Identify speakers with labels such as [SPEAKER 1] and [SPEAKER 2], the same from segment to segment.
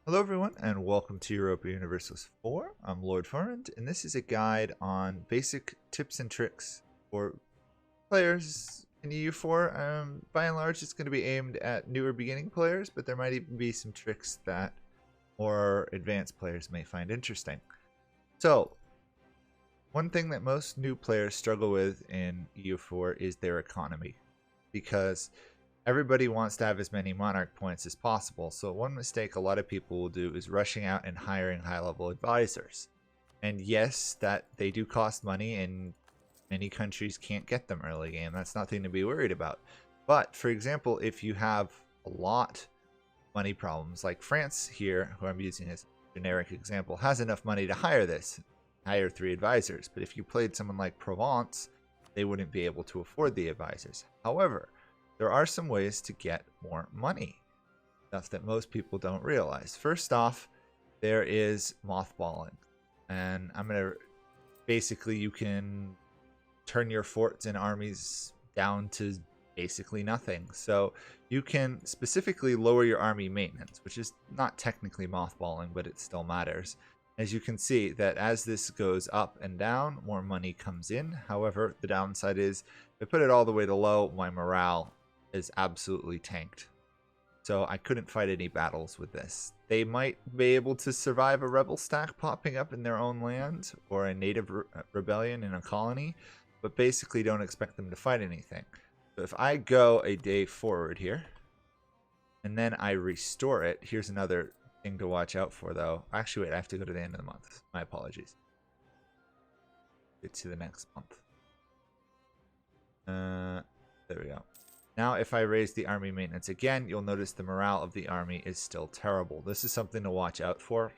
[SPEAKER 1] Hello everyone and welcome to Europa Universalis 4. I'm Lord Farmand and this is a guide on basic tips and tricks for players in EU4. By and large it's going to be aimed at newer beginning players, but there might even be some tricks that more advanced players may find interesting. So, one thing that most new players struggle with in EU4 is their economy, because everybody wants to have as many monarch points as possible. So one mistake a lot of people will do is rushing out and hiring high-level advisors. And yes, that they do cost money, and many countries can't get them early game. That's nothing to be worried about. But for example, if you have a lot of money problems, like France here, who I'm using as a generic example, has enough money to hire 3 advisors. But if you played someone like Provence, they wouldn't be able to afford the advisors. However, there are some ways to get more money, stuff that most people don't realize. First off, there is mothballing, and basically you can turn your forts and armies down to basically nothing. So you can specifically lower your army maintenance, which is not technically mothballing, but it still matters. As you can see that as this goes up and down, more money comes in. However, the downside is if I put it all the way to low, my morale is absolutely tanked. So I couldn't fight any battles with this. They might be able to survive a rebel stack popping up in their own land or a native rebellion in a colony, but basically don't expect them to fight anything. So if I go a day forward here and then I restore it, here's another thing to watch out for though. Actually, wait, I have to go to the end of the month. My apologies. Get to the next month. There we go. Now, if I raise the army maintenance again, you'll notice the morale of the army is still terrible. This is something to watch out for.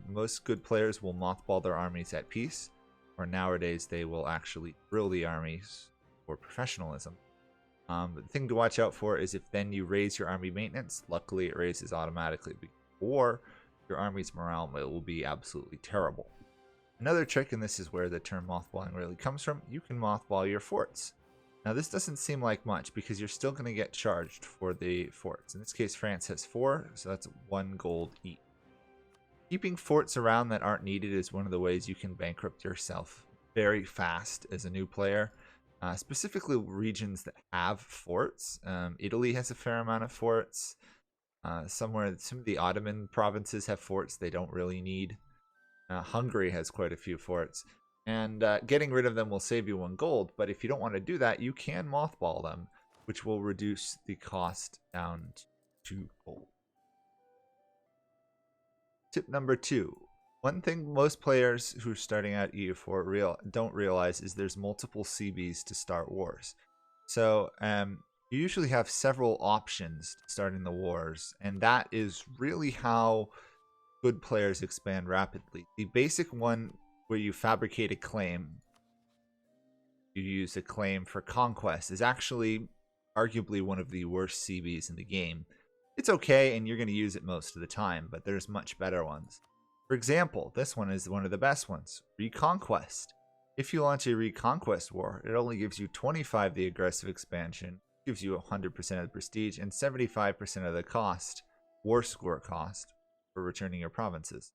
[SPEAKER 1] Most good players will mothball their armies at peace, or nowadays they will actually drill the armies for professionalism. But the thing to watch out for is if then you raise your army maintenance, luckily it raises automatically, or your army's morale will be absolutely terrible. Another trick, and this is where the term mothballing really comes from, you can mothball your forts. Now this doesn't seem like much because you're still going to get charged for the forts. In this case, France has 4, so that's 1 gold each. Keeping forts around that aren't needed is one of the ways you can bankrupt yourself very fast as a new player. Specifically regions that have forts. Italy has a fair amount of forts. Some of the Ottoman provinces have forts they don't really need. Hungary has quite a few forts. And getting rid of them will save you 1 gold, but if you don't want to do that, you can mothball them, which will reduce the cost down to 2 gold. Tip number 2. One thing most players who are starting out EU4 don't realize is there's multiple CBs to start wars. So you usually have several options starting the wars, and that is really how good players expand rapidly. The basic one, where you fabricate a claim, you use a claim for conquest, is actually arguably one of the worst CBs in the game. It's okay, and you're going to use it most of the time, but there's much better ones. For example, this one is one of the best ones, Reconquest. If you launch a Reconquest war, it only gives you 25 the aggressive expansion, gives you 100% of the prestige, and 75% of the cost, war score cost, for returning your provinces.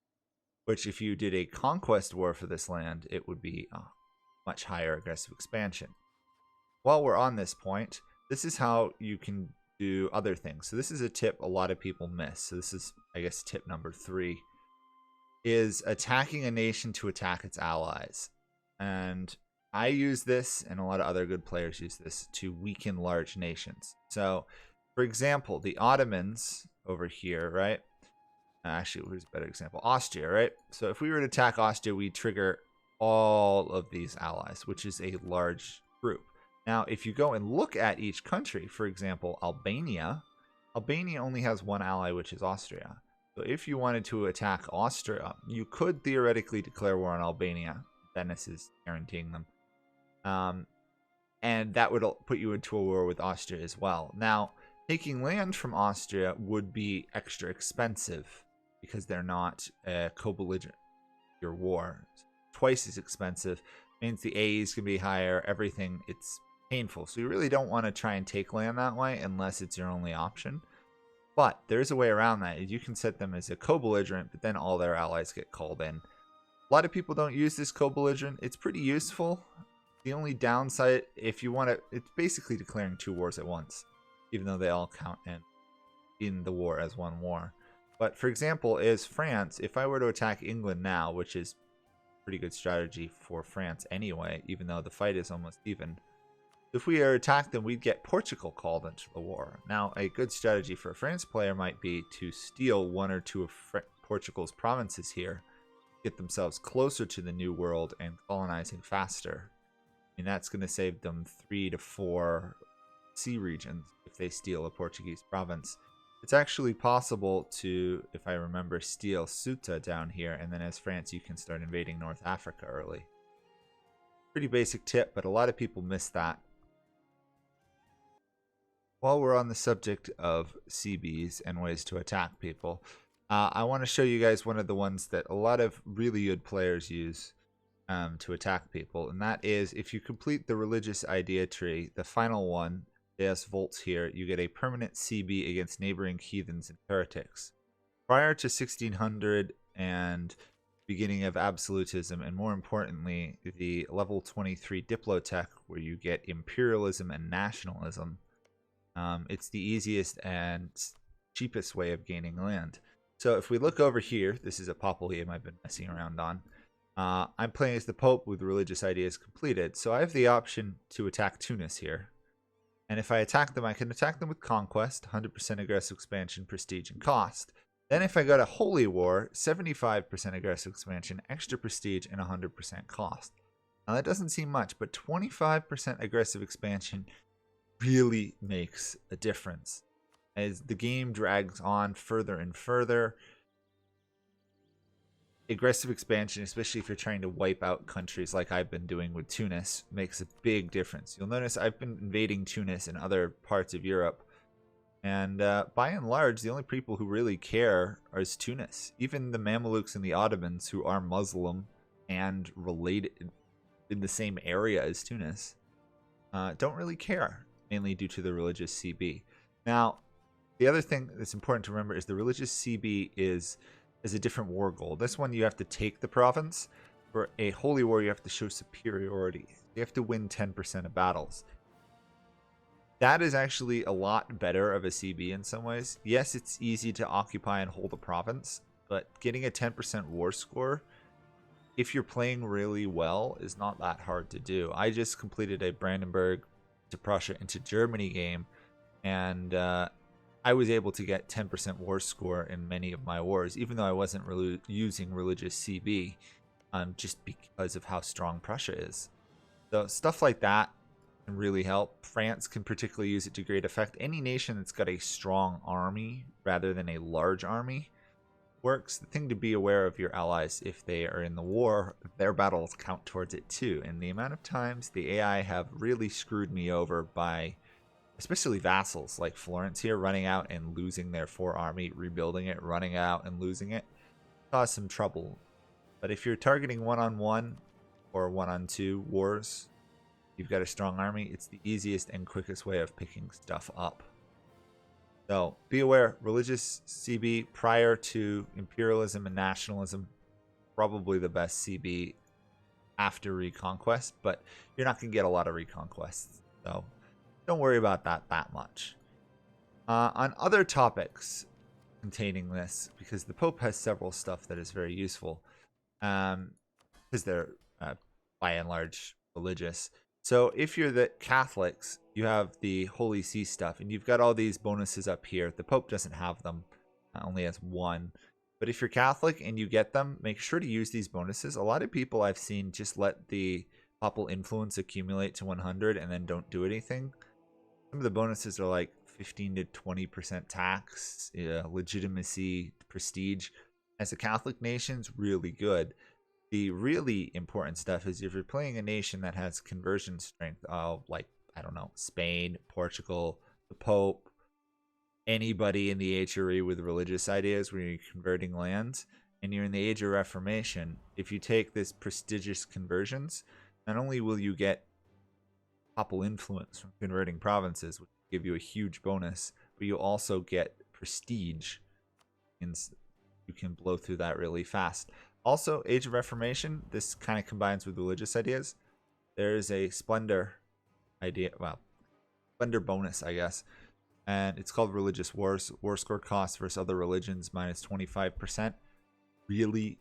[SPEAKER 1] Which if you did a conquest war for this land, it would be a much higher aggressive expansion. While we're on this point, this is how you can do other things. So this is a tip a lot of people miss. So this is, I guess, tip number 3, is attacking a nation to attack its allies. And I use this, and a lot of other good players use this, to weaken large nations. So, for example, the Ottomans over here, right? Actually, here's a better example. Austria, right? So if we were to attack Austria, we trigger all of these allies, which is a large group. Now, if you go and look at each country, for example, Albania only has 1 ally, which is Austria. So if you wanted to attack Austria, you could theoretically declare war on Albania. Venice is guaranteeing them. And that would put you into a war with Austria as well. Now, taking land from Austria would be extra expensive, because they're not co-belligerent. Your war twice as expensive means the AEs can be higher. Everything, it's painful. So you really don't want to try and take land that way unless it's your only option. But there's a way around that. You can set them as a co-belligerent, but then all their allies get called in. A lot of people don't use this co-belligerent. It's pretty useful. The only downside, if you want to, it's basically declaring 2 wars at once, even though they all count in the war as one war. But for example, is France, if I were to attack England now, which is a pretty good strategy for France anyway, even though the fight is almost even. If we were to attack them, we'd get Portugal called into the war. Now, a good strategy for a France player might be to steal 1 or 2 of Portugal's provinces here, get themselves closer to the New World and colonizing faster. And that's going to save them 3 to 4 sea regions if they steal a Portuguese province. It's actually possible to, if I remember, steal Ceuta down here, and then as France you can start invading North Africa early. Pretty basic tip, but a lot of people miss that. While we're on the subject of CBs and ways to attack people, I want to show you guys one of the ones that a lot of really good players use to attack people, and that is if you complete the religious idea tree, the final one, Deus Volts here, you get a permanent CB against neighboring heathens and heretics. Prior to 1600 and beginning of absolutism, and more importantly, the level 23 Diplotech, where you get imperialism and nationalism, it's the easiest and cheapest way of gaining land. So if we look over here, this is a Populism I've been messing around on. I'm playing as the Pope with religious ideas completed, so I have the option to attack Tunis here. And if I attack them, I can attack them with Conquest, 100% aggressive expansion, prestige, and cost. Then if I go to Holy War, 75% aggressive expansion, extra prestige, and 100% cost. Now that doesn't seem much, but 25% aggressive expansion really makes a difference. As the game drags on further and further, aggressive expansion, especially if you're trying to wipe out countries like I've been doing with Tunis, makes a big difference. You'll notice I've been invading Tunis and other parts of Europe, and by and large, the only people who really care is Tunis. Even the Mamelukes and the Ottomans, who are Muslim and related in the same area as Tunis, don't really care, mainly due to the religious CB. Now, the other thing that's important to remember is the religious CB is a different war goal. This one, you have to take the province. For a holy war, you have to show superiority. You have to win 10% of battles. That is actually a lot better of a CB in some ways. Yes, it's easy to occupy and hold a province, but getting a 10% war score, if you're playing really well, is not that hard to do. I just completed a Brandenburg to Prussia into Germany game, and I was able to get 10% war score in many of my wars, even though I wasn't really using religious CB, just because of how strong Prussia is. So stuff like that can really help. France can particularly use it to great effect. Any nation that's got a strong army rather than a large army works. The thing to be aware of your allies, if they are in the war, their battles count towards it too. And the amount of times the AI have really screwed me over by, especially vassals like Florence here, running out and losing their 4 army, rebuilding it, running out and losing it, cause some trouble. But if you're targeting 1-on-1 or 1-on-2 wars, you've got a strong army, it's the easiest and quickest way of picking stuff up. So be aware, religious CB prior to imperialism and nationalism, probably the best CB after Reconquest, but you're not going to get a lot of Reconquests. So don't worry about that much. On other topics containing this, because the Pope has several stuff that is very useful, because they're by and large religious. So if you're the Catholics, you have the Holy See stuff, and you've got all these bonuses up here. The Pope doesn't have them, only has 1. But if you're Catholic and you get them, make sure to use these bonuses. A lot of people I've seen just let the papal influence accumulate to 100 and then don't do anything. Some of the bonuses are like 15 to 20% tax, legitimacy, prestige. As a Catholic nation's really good. The really important stuff is if you're playing a nation that has conversion strength, like, I don't know, Spain, Portugal, the Pope, anybody in the HRE with religious ideas where you're converting lands, and you're in the age of Reformation, if you take this prestigious conversions, not only will you get papal influence from converting provinces, which will give you a huge bonus, but you'll also get prestige, means you can blow through that really fast. Also, Age of Reformation, this kind of combines with religious ideas. There is a splendor idea, well, splendor bonus, I guess, and it's called Religious Wars. War score cost versus other religions minus 25%. Really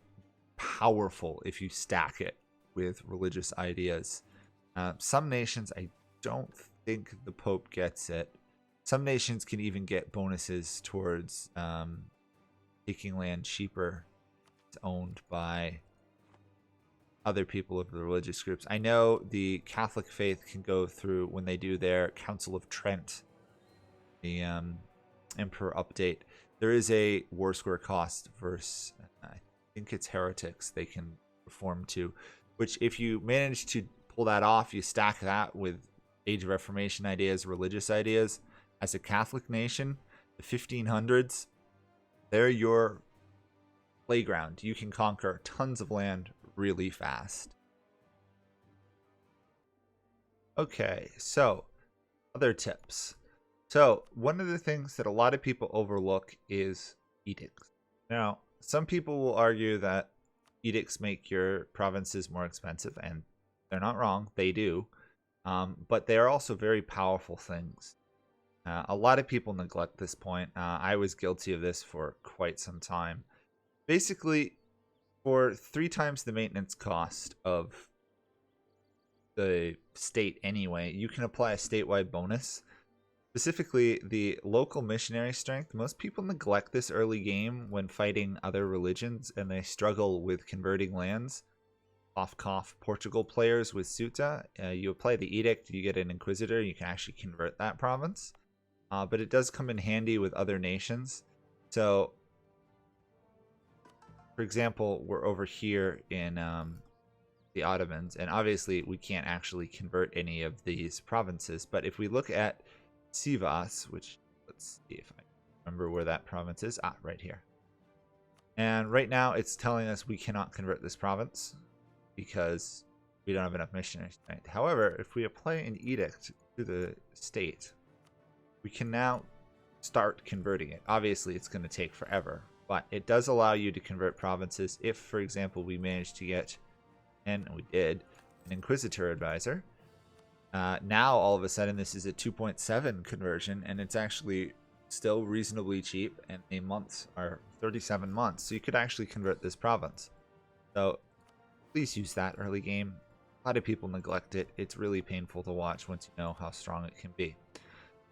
[SPEAKER 1] powerful if you stack it with religious ideas. Some nations, I don't think the Pope gets it. Some nations can even get bonuses towards taking land cheaper. It's owned by other people of the religious groups. I know the Catholic faith can go through, when they do their Council of Trent, the Emperor update, there is a war score cost versus, I think it's heretics they can reform to, which if you manage to pull that off, you stack that with Age of Reformation ideas, religious ideas. As a Catholic nation, the 1500s, they're your playground. You can conquer tons of land really fast. Okay, so other tips. So one of the things that a lot of people overlook is edicts. Now, some people will argue that edicts make your provinces more expensive, and they're not wrong. They do. But they are also very powerful things. A lot of people neglect this point. I was guilty of this for quite some time. Basically, for 3 times the maintenance cost of the state anyway, you can apply a statewide bonus. Specifically, the local missionary strength. Most people neglect this early game when fighting other religions, and they struggle with converting lands. Cough, Portugal players with Ceuta. You apply the edict, you get an inquisitor, you can actually convert that province. But it does come in handy with other nations. So, for example, we're over here in the Ottomans, and obviously we can't actually convert any of these provinces. But if we look at Sivas, which, let's see if I remember where that province is. Right here. And right now it's telling us we cannot convert this province because we don't have enough missionary strength. However, if we apply an edict to the state, we can now start converting it. Obviously, it's going to take forever, but it does allow you to convert provinces if, for example, we managed to get, and we did, an Inquisitor advisor. Now, all of a sudden, this is a 2.7 conversion, and it's actually still reasonably cheap, and the months are 37 months, so you could actually convert this province. So please use that early game. A lot of people neglect it. It's really painful to watch once you know how strong it can be.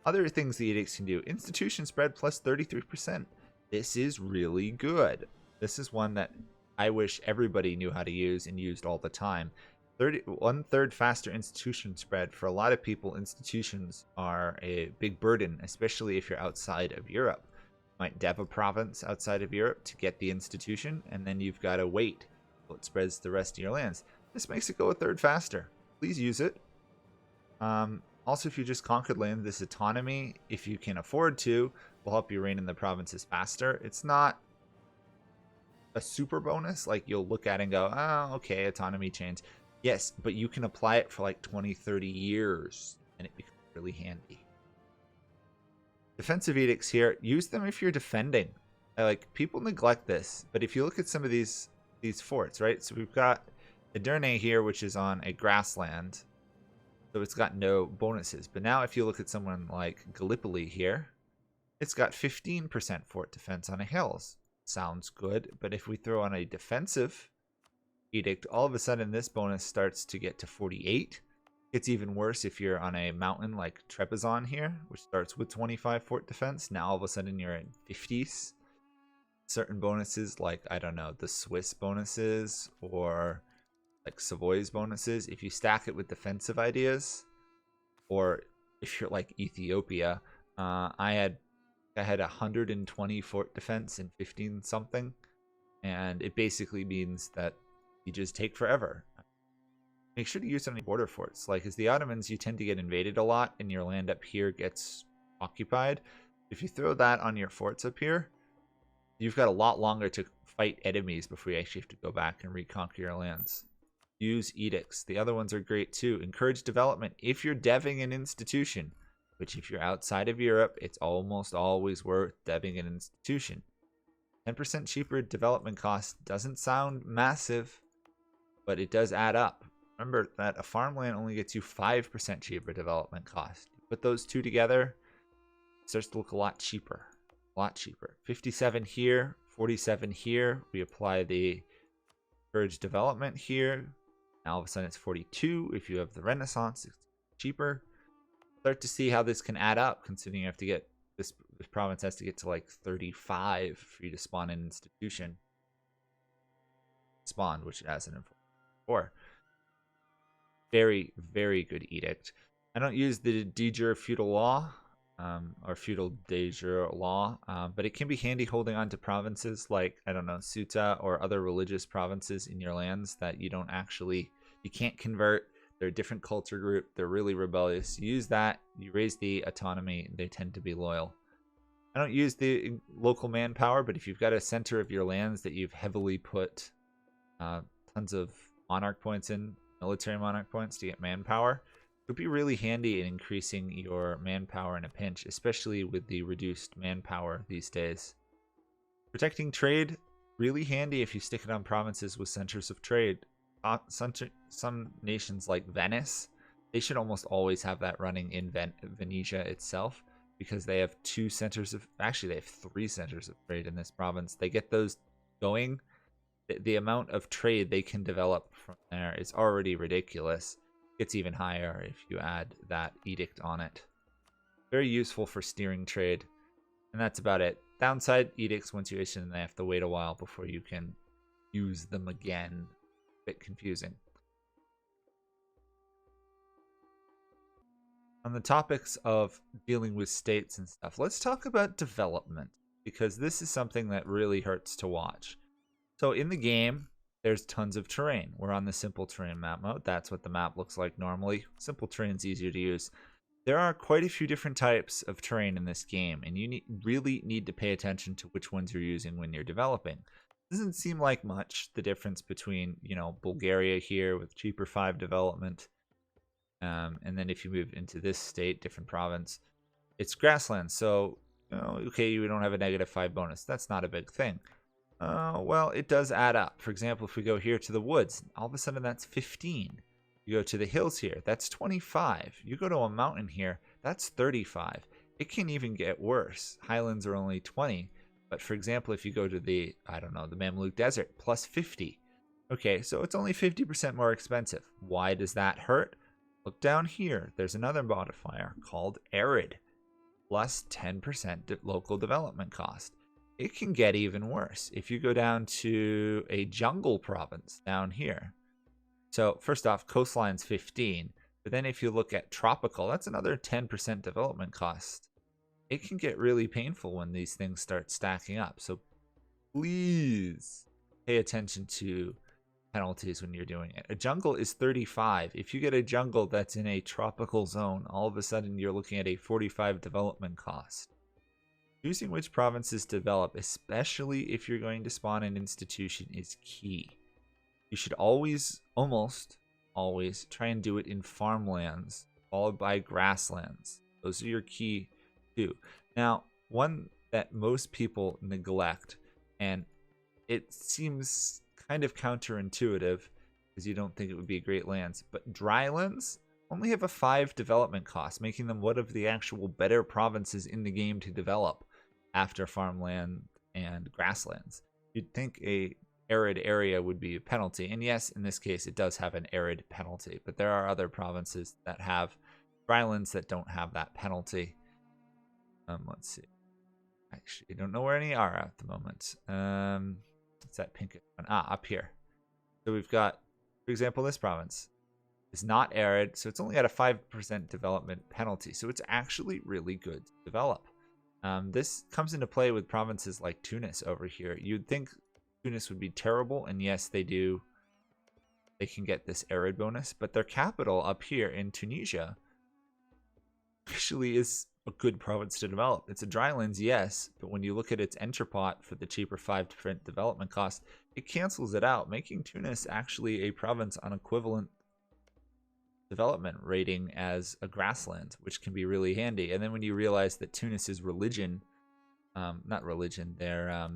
[SPEAKER 1] Other things the edicts can do: institution spread plus 33%. This is really good. This is one that I wish everybody knew how to use and used all the time. 1/3 faster institution spread. For a lot of people, institutions are a big burden, especially if you're outside of Europe. You might dev a province outside of Europe to get the institution, and then you've got to wait until it spreads the rest of your lands. This makes it go 1/3 faster. Please use it. Also, if you just conquered land, this autonomy, if you can afford to, will help you reign in the provinces faster. It's not a super bonus, like you'll look at it and go, oh, okay, autonomy change. Yes, but you can apply it for like 20, 30 years, and it becomes really handy. Defensive edicts here, use them if you're defending. Like, people neglect this, but if you look at some of these forts, right? So we've got Edernay here, which is on a grassland, so it's got no bonuses. But now if you look at someone like Gallipoli here, it's got 15% fort defense on a hills. Sounds good, but if we throw on a defensive edict, all of a sudden this bonus starts to get to 48. It's even worse if you're on a mountain like Trebizond here, which starts with 25 fort defense. Now all of a sudden you're in 50s. Certain bonuses, like, I don't know, the Swiss bonuses or like Savoy's bonuses, if you stack it with defensive ideas, or if you're like Ethiopia, I had 120 fort defense and 15 something, and it basically means that you just take forever. Make sure to use it on any border forts. Like, as the Ottomans, you tend to get invaded a lot, and your land up here gets occupied. If you throw that on your forts up here, you've got a lot longer to fight enemies before you actually have to go back and reconquer your lands. Use edicts. The other ones are great too. Encourage development. If you're deving an institution, which if you're outside of Europe, it's almost always worth debbing an institution. 10% cheaper development cost doesn't sound massive, but it does add up. Remember that a farmland only gets you 5% cheaper development cost. You put those two together, it starts to look a lot cheaper. A lot cheaper. 57 here, 47 here. We apply the encouraged development here. Now all of a sudden it's 42. If you have the Renaissance, it's cheaper. Start to see how this can add up, considering you have to get this province has to get to like 35 for you to spawn an institution. Spawned, which it hasn't in 4. Very, very good edict. I don't use the de jure feudal law or feudal de jure law, but it can be handy holding on to provinces like, I don't know, Ceuta or other religious provinces in your lands that you can't convert. They're a different culture group. They're really rebellious. You use that, you raise the autonomy, they tend to be loyal. I don't use the local manpower, but if you've got a center of your lands that you've heavily put tons of monarch points in, military monarch points to get manpower, it would be really handy in increasing your manpower in a pinch, especially with the reduced manpower these days. Protecting trade, really handy if you stick it on provinces with centers of trade. Some nations like Venice, they should almost always have that running in Venetia itself, because they have 2 centers of, actually they have 3 centers of trade in this province. They get those going. The amount of trade they can develop from there is already ridiculous. It gets even higher if you add that edict on it. Very useful for steering trade. And that's about it. Downside, edicts, once you issue them, they have to wait a while before you can use them again. A bit confusing. On the topics of dealing with states and stuff, let's talk about development, because this is something that really hurts to watch. So in the game, there's tons of terrain. We're on the simple terrain map mode. That's what the map looks like normally. Simple terrain's easier to use. There are quite a few different types of terrain in this game, and you really need to pay attention to which ones you're using when you're developing. It doesn't seem like much, the difference between, Bulgaria here with cheaper 5 development, and then if you move into this state, different province, it's grassland. So, okay, you don't have a -5 bonus. That's not a big thing. Well, it does add up. For example, if we go here to the woods, all of a sudden that's 15. You go to the hills here, that's 25. You go to a mountain here, that's 35. It can even get worse. Highlands are only 20. But for example, if you go to the Mamluk Desert, plus 50. Okay, so it's only 50% more expensive. Why does that hurt? Look down here. There's another modifier called arid, plus 10% local development cost. It can get even worse if you go down to a jungle province down here. So first off, coastline's 15, but then if you look at tropical, that's another 10% development cost. It can get really painful when these things start stacking up. So please pay attention to penalties when you're doing it. A jungle is 35. If you get a jungle that's in a tropical zone, all of a sudden you're looking at a 45 development cost. Choosing which provinces to develop, especially if you're going to spawn an institution, is key. You should almost always try and do it in farmlands, followed by grasslands. Those are your key two. Now, one that most people neglect, and it seems kind of counterintuitive because you don't think it would be great lands, but drylands only have a 5 development cost, making them one of the actual better provinces in the game to develop after farmland and grasslands. You'd think a arid area would be a penalty, and yes, in this case it does have an arid penalty, but there are other provinces that have drylands that don't have that penalty. Let's see. Actually, I don't know where any are at the moment. It's that pink one. Up here. So we've got, for example, this province is not arid, so it's only got a 5% development penalty. So it's actually really good to develop. This comes into play with provinces like Tunis over here. You'd think Tunis would be terrible, and yes, they do. They can get this arid bonus, but their capital up here in Tunisia actually is a good province to develop. It's a drylands, yes, but when you look at its entrepot for the cheaper 5% development cost, it cancels it out, making Tunis actually a province on equivalent development rating as a grassland, which can be really handy. And then when you realize that Tunis's religion, not religion, their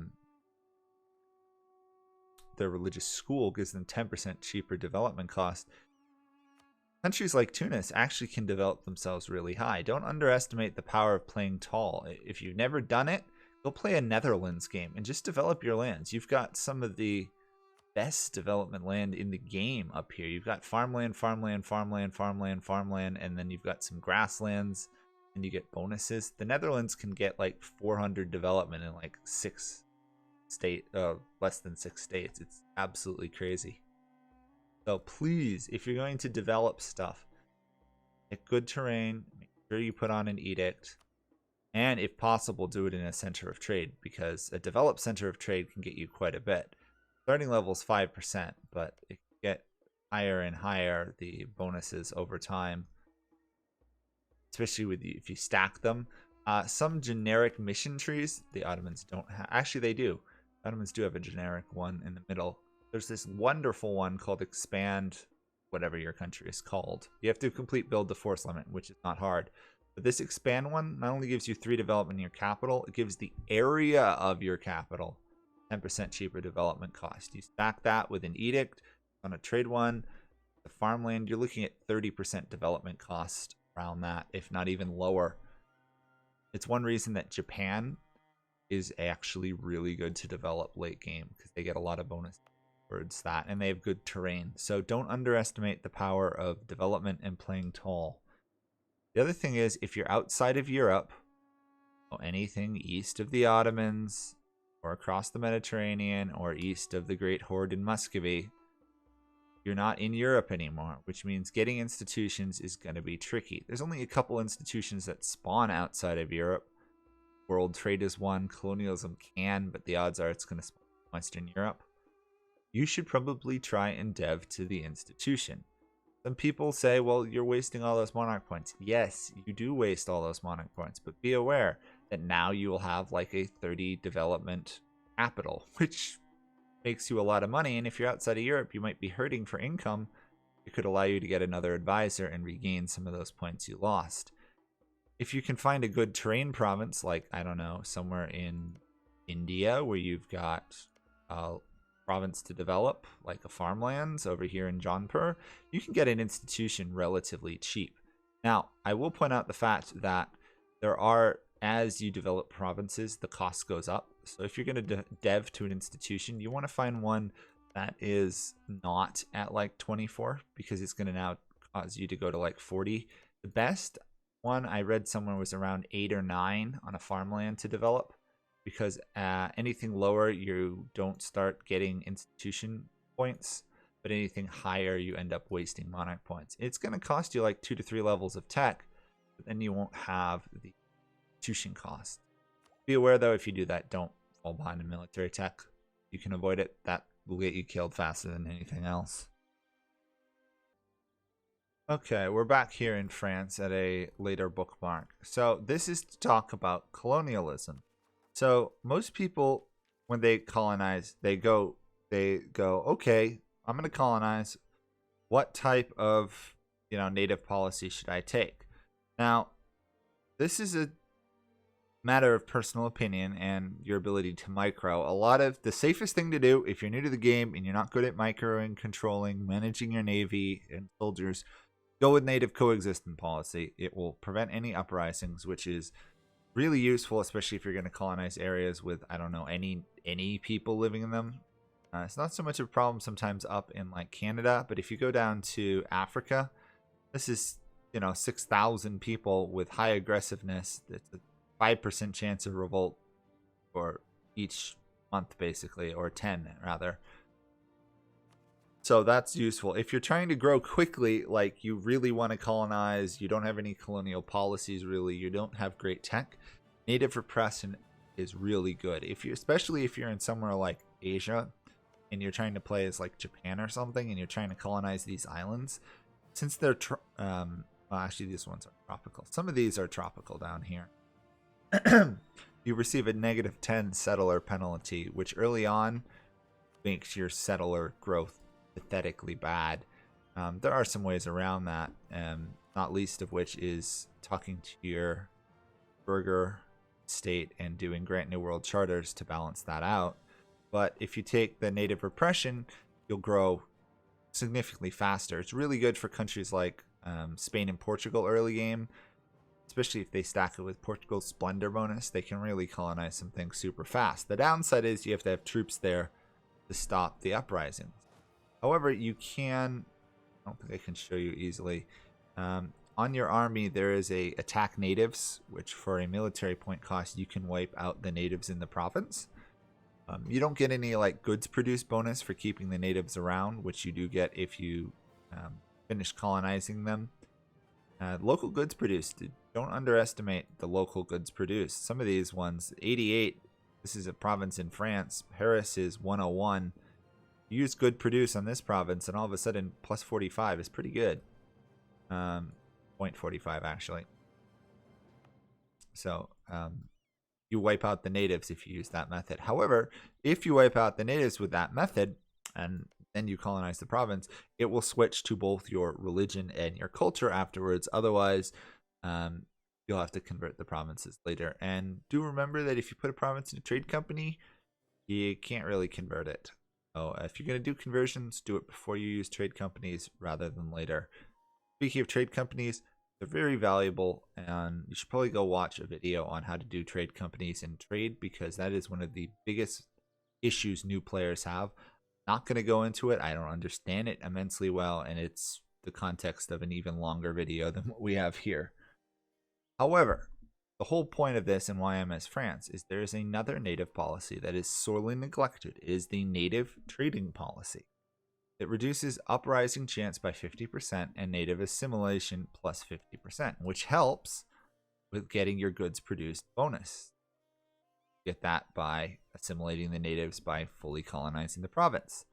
[SPEAKER 1] religious school gives them 10% cheaper development cost, countries like Tunis actually can develop themselves really high. Don't underestimate the power of playing tall. If you've never done it, go play a Netherlands game and just develop your lands. You've got some of the best development land in the game up here. You've got farmland, farmland, farmland, farmland, farmland, and then you've got some grasslands, and you get bonuses. The Netherlands can get like 400 development in like less than 6 states. It's absolutely crazy. So please, if you're going to develop stuff, get good terrain, make sure you put on an edict, and if possible, do it in a center of trade, because a developed center of trade can get you quite a bit. Starting level is 5%, but it can get higher and higher, the bonuses over time, especially if you stack them. Some generic mission trees, the Ottomans don't have. Actually, they do. The Ottomans do have a generic one in the middle. There's this wonderful one called Expand, whatever your country is called. You have to complete Build the Force Limit, which is not hard. But this Expand one not only gives you 3 development in your capital, it gives the area of your capital 10% cheaper development cost. You stack that with an edict on a trade one, the farmland, you're looking at 30% development cost around that, if not even lower. It's one reason that Japan is actually really good to develop late game, because they get a lot of bonus towards that, and they have good terrain. So don't underestimate the power of development and playing tall. The other thing is, if you're outside of Europe, or anything east of the Ottomans, or across the Mediterranean, or east of the Great Horde in Muscovy, you're not in Europe anymore, which means getting institutions is going to be tricky. There's only a couple institutions that spawn outside of Europe. World Trade is one, Colonialism can, but the odds are it's going to spawn in Western Europe. You should probably try and dev to the institution. Some people say, well, you're wasting all those monarch points. Yes, you do waste all those monarch points, but be aware that now you will have like a 30 development capital, which makes you a lot of money. And if you're outside of Europe, you might be hurting for income. It could allow you to get another advisor and regain some of those points you lost. If you can find a good terrain province, like, I don't know, somewhere in India where you've got a province to develop, like a farmlands over here in Jaunpur, you can get an institution relatively cheap. Now, I will point out the fact that there are, as you develop provinces, the cost goes up. So if you're going to dev to an institution, you want to find one that is not at like 24, because it's going to now cause you to go to like 40. The best one I read somewhere was around 8 or 9 on a farmland to develop, because anything lower, you don't start getting institution points, but anything higher, you end up wasting monarch points. It's going to cost you like 2 to 3 levels of tech, but then you won't have the institution cost. Be aware though, if you do that, don't fall behind in military tech. You can avoid it. That will get you killed faster than anything else. Okay, we're back here in France at a later bookmark. So this is to talk about colonialism. So most people, when they colonize, they go, okay, I'm going to colonize. What type of, native policy should I take? Now, this is a matter of personal opinion and your ability to micro. A lot of the safest thing to do if you're new to the game and you're not good at microing, controlling, managing your navy and soldiers, go with native coexistence policy. It will prevent any uprisings, which is really useful, especially if you're going to colonize areas with, I don't know, any people living in them. It's not so much of a problem sometimes up in like Canada, but if you go down to Africa, this is 6,000 people with high aggressiveness. It's a 5% chance of revolt for each month, basically, or 10 rather. So that's useful. If you're trying to grow quickly, like you really want to colonize, you don't have any colonial policies really, you don't have great tech, native repression is really good. Especially if you're in somewhere like Asia and you're trying to play as like Japan or something and you're trying to colonize these islands, since they're well, actually these ones are tropical. Some of these are tropical down here. You receive a -10 settler penalty, which early on makes your settler growth pathetically bad. There are some ways around that, not least of which is talking to your burger state and doing Grant New World charters to balance that out. But if you take the native repression, you'll grow significantly faster. It's really good for countries like Spain and Portugal early game, especially if they stack it with Portugal's Splendor bonus. They can really colonize some things super fast. The downside is you have to have troops there to stop the uprisings. However, you can, I don't think I can show you easily. On your army, there is a attack natives, which for a military point cost, you can wipe out the natives in the province. You don't get any like goods produced bonus for keeping the natives around, which you do get if you finish colonizing them. Local goods produced. Don't underestimate the local goods produced. Some of these ones, 88, this is a province in France. Paris is 101. You use good produce on this province, and all of a sudden, plus 45 is pretty good. 0.45 actually. So you wipe out the natives if you use that method. However, if you wipe out the natives with that method and then you colonize the province, it will switch to both your religion and your culture afterwards. Otherwise, you'll have to convert the provinces later. And do remember that if you put a province in a trade company, you can't really convert it. So if you're going to do conversions, do it before you use trade companies rather than later. Speaking of trade companies, they're very valuable, and you should probably go watch a video on how to do trade companies and trade, because that is one of the biggest issues new players have. Not going to go into it. I don't understand it immensely well, and it's the context of an even longer video than what we have here. However, the whole point of this and why I'm as France is there is another native policy that is sorely neglected. It is the native trading policy. It reduces uprising chance by 50% and native assimilation plus 50%, which helps with getting your goods produced bonus. Get that by assimilating the natives by fully colonizing the province.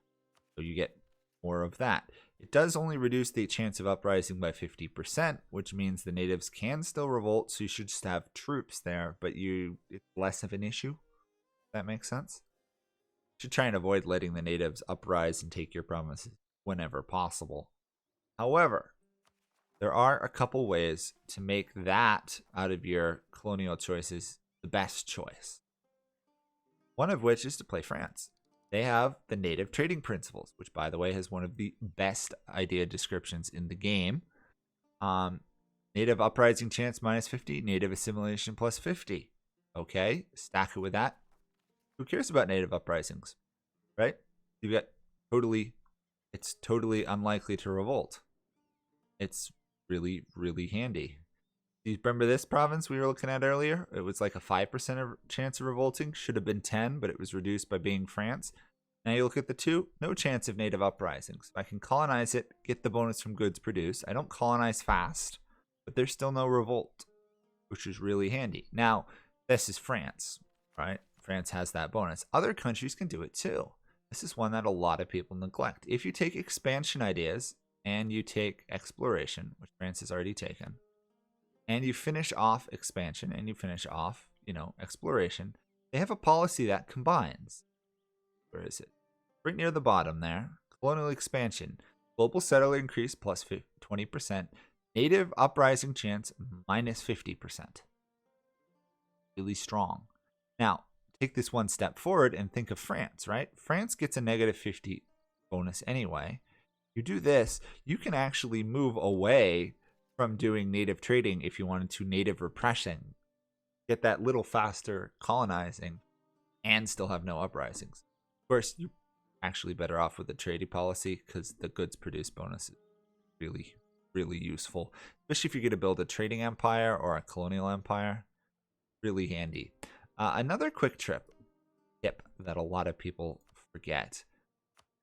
[SPEAKER 1] So you get more of that. It does only reduce the chance of uprising by 50%, which means the natives can still revolt, so you should just have troops there, but it's less of an issue. If that makes sense? Should try and avoid letting the natives uprise and take your provinces whenever possible. However, there are a couple ways to make that out of your colonial choices the best choice. One of which is to play France. They have the native trading principles, which by the way has one of the best idea descriptions in the game. Native uprising chance minus 50, native assimilation plus 50. Okay, stack it with that. Who cares about native uprisings, right? You got it's totally unlikely to revolt. It's really, really handy. Do you remember this province we were looking at earlier? It was like a 5% chance of revolting. Should have been 10, but it was reduced by being France. Now you look at the two, no chance of native uprisings. I can colonize it, get the bonus from goods produced. I don't colonize fast, but there's still no revolt, which is really handy. Now, this is France, right? France has that bonus. Other countries can do it too. This is one that a lot of people neglect. If you take expansion ideas and you take exploration, which France has already taken, and you finish off expansion and you finish off, exploration, they have a policy that combines. Where is it? Right near the bottom there. Colonial expansion. Global settler increase plus 20%. Native uprising chance minus 50%. Really strong. Now, take this one step forward and think of France, right? France gets a negative 50 bonus anyway. You do this, you can actually move away from doing native trading if you wanted to native repression. Get that little faster colonizing and still have no uprisings. Of course, you're actually better off with the trading policy because the goods produced bonus is really, really useful, especially if you're going to build a trading empire or a colonial empire. Really handy. Another quick tip that a lot of people forget.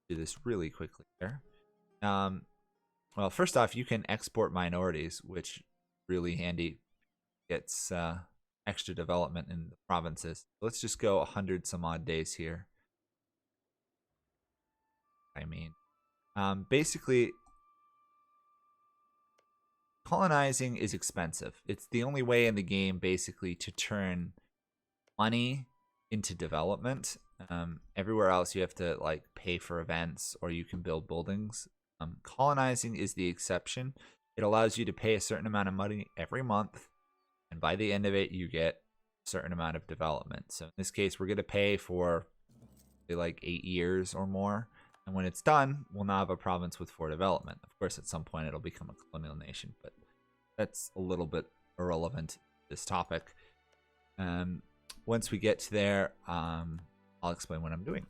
[SPEAKER 1] Do this really quickly here. Well, first off, you can export minorities, which really handy. Gets extra development in the provinces. Let's just go 100 some odd days here. Basically, colonizing is expensive. It's the only way in the game, basically, to turn money into development. Everywhere else, you have to pay for events, or you can build buildings. Colonizing is the exception. It allows you to pay a certain amount of money every month, and by the end of it, you get a certain amount of development. So in this case, we're going to pay for like 8 years or more. And when it's done, we'll now have a province with 4 development. Of course, at some point, it'll become a colonial nation, but that's a little bit irrelevant to this topic. Once we get to there, I'll explain what I'm doing.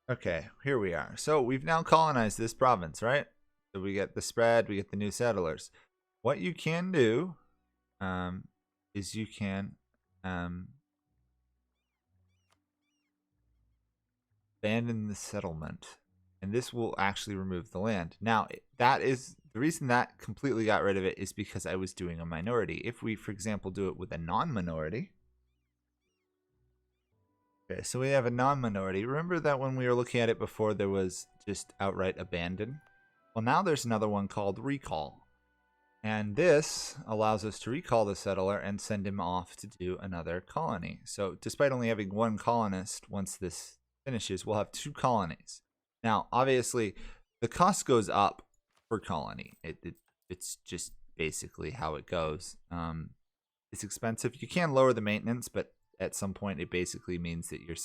[SPEAKER 1] Okay, here we are. So we've now colonized this province, right? So we get the spread, we get the new settlers. What you can do is you can abandon the settlement, and this will actually remove the land. Now, that is the reason that completely got rid of it, is because I was doing a minority. If we, for example, do it with a non-minority. Okay, so we have a non-minority. Remember that when we were looking at it before, there was just outright abandon? Well, now there's another one called recall. And this allows us to recall the settler and send him off to do another colony. So despite only having 1 colonist, once this finishes, we'll have 2 colonies. Now, obviously, the cost goes up per colony. It's just basically how it goes. It's expensive. You can lower the maintenance, but at some point, it basically means that your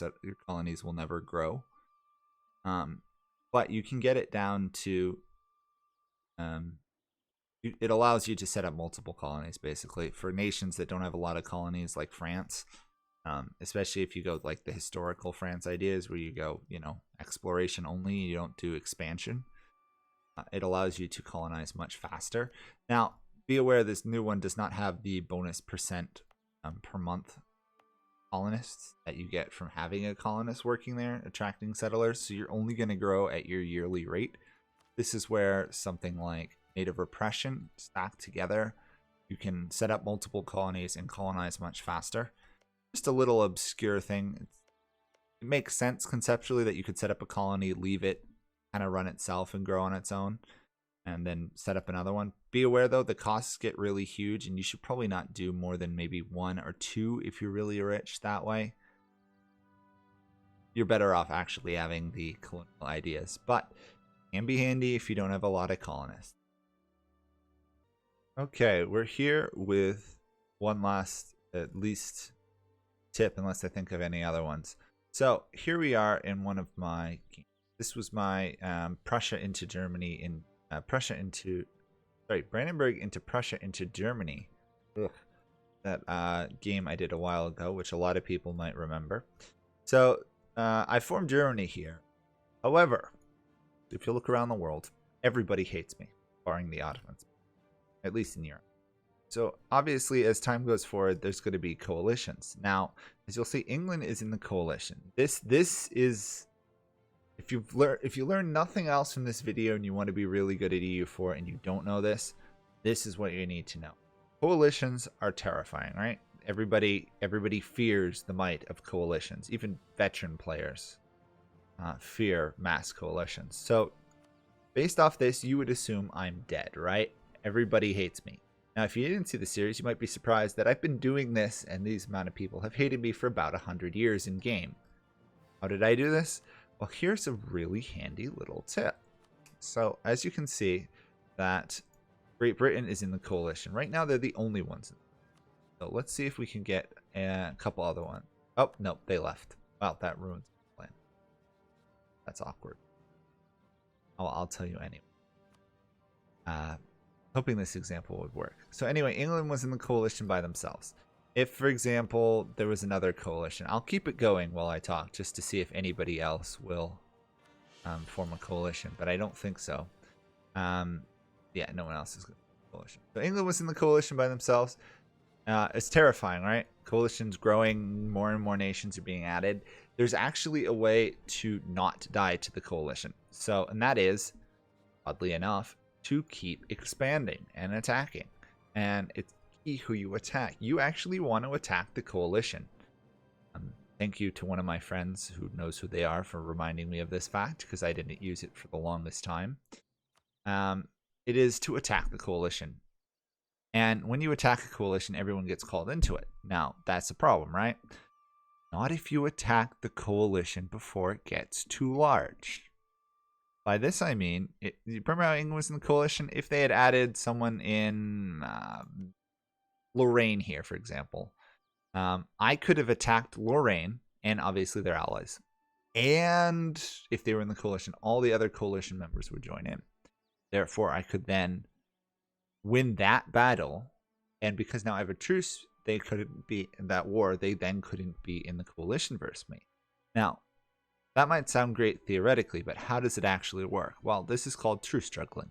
[SPEAKER 1] colonies will never grow. But you can get it down to... it allows you to set up multiple colonies, basically, for nations that don't have a lot of colonies, like France. Especially if you go like the historical France ideas, where you go, exploration only, you don't do expansion. It allows you to colonize much faster. Now, be aware this new one does not have the bonus percent per month colonists that you get from having a colonist working there, attracting settlers. So you're only going to grow at your yearly rate. This is where something like native repression stacked together, you can set up multiple colonies and colonize much faster. Just a little obscure thing. It makes sense conceptually that you could set up a colony, leave it kind of run itself and grow on its own, and then set up another one. Be aware though, the costs get really huge, and you should probably not do more than maybe 1 or 2 if you're really rich that way. You're better off actually having the colonial ideas, but can be handy if you don't have a lot of colonists. Okay, we're here with one last, at least, tip, unless I think of any other ones. So here we are in one of my games. This was my Prussia into Germany in Brandenburg into Prussia into Germany. Ugh. That game I did a while ago, which a lot of people might remember. So I formed Germany here. However, if you look around the world, everybody hates me, barring the Ottomans, at least in Europe. So obviously, as time goes forward, there's going to be coalitions. Now, as you'll see, England is in the coalition. This is, if you learn nothing else from this video and you want to be really good at EU4 and you don't know this, this is what you need to know. Coalitions are terrifying, right? Everybody fears the might of coalitions. Even veteran players fear mass coalitions. So based off this, you would assume I'm dead, right? Everybody hates me. Now, if you didn't see the series, you might be surprised that I've been doing this and these amount of people have hated me for about 100 years in game. How did I do this? Well, here's a really handy little tip. So as you can see that Great Britain is in the coalition. Right now, they're the only ones. So let's see if we can get a couple other ones. Oh, no, they left. Well, that ruins the plan. That's awkward. Oh, I'll tell you anyway. Hoping this example would work. So anyway, England was in the coalition by themselves. If, for example, there was another coalition, I'll keep it going while I talk just to see if anybody else will form a coalition, but I don't think so. Yeah, no one else is going to be in the coalition. So England was in the coalition by themselves. It's terrifying, right? Coalitions growing, more and more nations are being added. There's actually a way to not die to the coalition. So, and that is, oddly enough, to keep expanding and attacking. And it's key who you attack. You actually want to attack the coalition. Thank you to one of my friends who knows who they are for reminding me of this fact, because I didn't use it for the longest time. It is to attack the coalition. And when you attack a coalition, everyone gets called into it. Now, that's a problem, right? Not if you attack the coalition before it gets too large. By this I mean, you remember how England was in the coalition? If they had added someone in Lorraine here, for example, I could have attacked Lorraine and obviously their allies. And if they were in the coalition, all the other coalition members would join in. Therefore, I could then win that battle. And because now I have a truce, they couldn't be in that war. They then couldn't be in the coalition versus me. Now, that might sound great theoretically, but how does it actually work? Well, this is called truce juggling.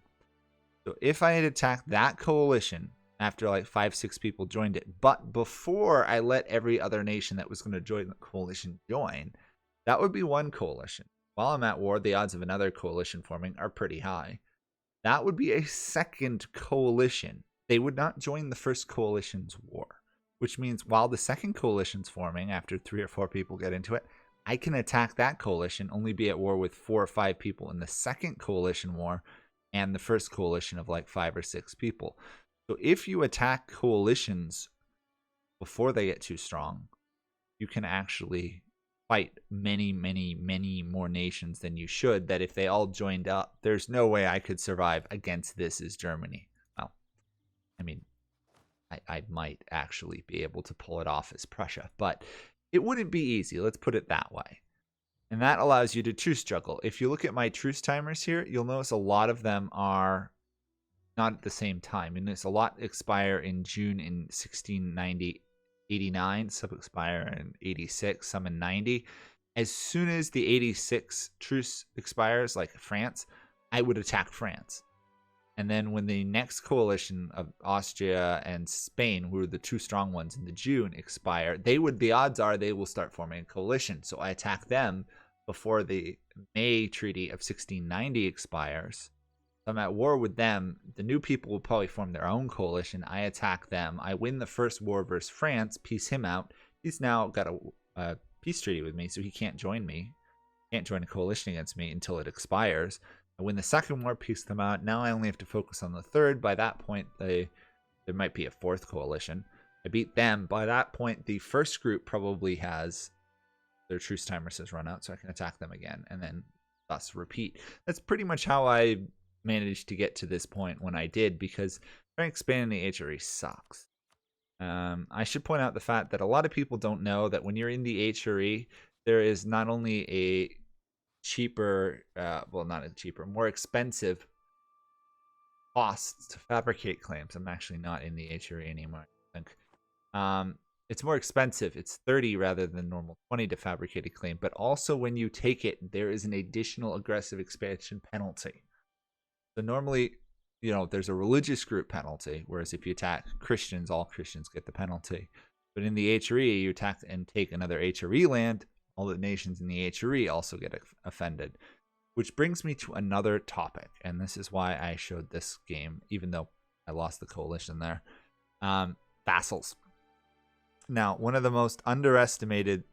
[SPEAKER 1] So if I had attacked that coalition after like 5-6 people joined it, but before I let every other nation that was going to join the coalition join, that would be one coalition. While I'm at war, the odds of another coalition forming are pretty high. That would be a second coalition. They would not join the first coalition's war, which means while the second coalition's forming, after 3 or 4 people get into it, I can attack that coalition, only be at war with 4 or 5 people in the second coalition war and the first coalition of like 5 or 6 people. So if you attack coalitions before they get too strong, you can actually fight many, many, many more nations than you should, that if they all joined up, there's no way I could survive against this as Germany. Well, I mean, I might actually be able to pull it off as Prussia, but it wouldn't be easy. Let's put it that way. And that allows you to truce juggle. If you look at my truce timers here, you'll notice a lot of them are not at the same time. And there's a lot expire in June in 1690, 89, some expire in 86, some in 90. As soon as the 86 truce expires, like France, I would attack France. And then when the next coalition of Austria and Spain, who are the 2 strong ones in the June, expire, the odds are they will start forming a coalition. So I attack them before the May Treaty of 1690 expires. So I'm at war with them. The new people will probably form their own coalition. I attack them. I win the first war versus France, peace him out. He's now got a peace treaty with me, so he can't join me. Can't join a coalition against me until it expires. I win the second war, peace them out. Now I only have to focus on the third. By that point, there might be a 4th coalition. I beat them. By that point, the first group probably has their truce timers has run out, so I can attack them again, and then thus repeat. That's pretty much how I managed to get to this point when I did, because trying to expand the HRE sucks. I should point out the fact that a lot of people don't know that when you're in the HRE, there is not only a cheaper, more expensive costs to fabricate claims. I'm actually not in the HRE anymore, I think. It's more expensive. It's 30 rather than normal 20 to fabricate a claim. But also when you take it, there is an additional aggressive expansion penalty. So normally, there's a religious group penalty, whereas if you attack Christians, all Christians get the penalty. But in the HRE, you attack and take another HRE land, all the nations in the HRE also get offended. Which brings me to another topic, and this is why I showed this game, even though I lost the coalition there. Vassals. Now, one of the most underestimated